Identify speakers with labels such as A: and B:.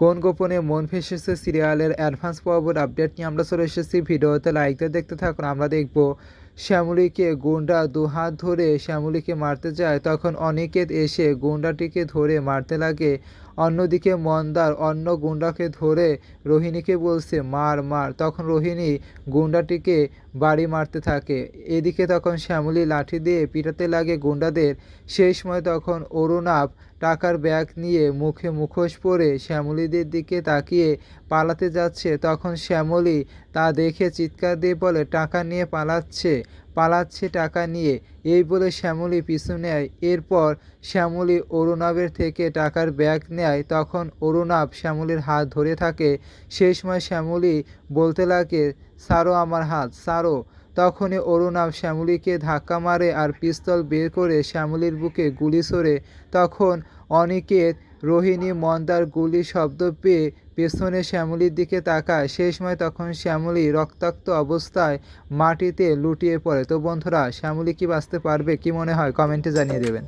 A: কোন গোপনে মন ভেসেছে সিরিয়ালের অ্যাডভান্স পর্বের আপডেট নিয়ে আমরা চলে এসেছি। ভিডিওতে লাইক দিয়ে দেখতে থাকুন। আমরা দেখব শ্যামলীকে গুন্ডা দুহাত ধরে শ্যামলীকে মারতে যায়, তখন অনিকেত এসে গুন্ডাটিকে ধরে মারতে লাগে। অন্যদিকে মন্দার অন্য গুন্ডাকে ধরে রোহিণীকে বলছে মার মার, তখন রোহিণী গুন্ডাটিকে বাড়ি মারতে থাকে। এদিকে তখন শ্যামলী লাঠি দিয়ে পিটাতে লাগে গুন্ডাদের। সেই সময় তখন অরুণাভ টাকার ব্যাগ নিয়ে মুখে মুখোশ পরে শ্যামলীদের দিকে তাকিয়ে পালাতে যাচ্ছে। তখন শ্যামলী তা দেখে চিৎকার দিয়ে বলে টাকা নিয়ে পালাচ্ছে টাকা নিয়ে। এই বলে শ্যামলী পিছু নেয়। এরপর শ্যামলী অরুণাভের থেকে টাকার ব্যাগ নেয়। তখন অরুণাভ শ্যামলীর হাত ধরে থাকে। সেই সময় শ্যামলী বলতে লাগে ছাড়ো আমার হাত, ছাড়ো। তখনই অরুণাভ শ্যামলীকে ধাক্কা মারে আর পিস্তল বের করে শ্যামলীর বুকে গুলি ছোড়ে। তখন অনিকেত রোহিণী মন্দার গুলির শব্দ পেয়ে পেছনে শ্যামলীর দিকে তাকায়। সেই সময় তখন শ্যামলী রক্তাক্ত অবস্থায় মাটিতে লুটিয়ে পড়ে। তো বন্ধুরা, শ্যামলী কি বাঁচতে পারবে? কি মনে হয় কমেন্টে জানিয়ে দেবেন।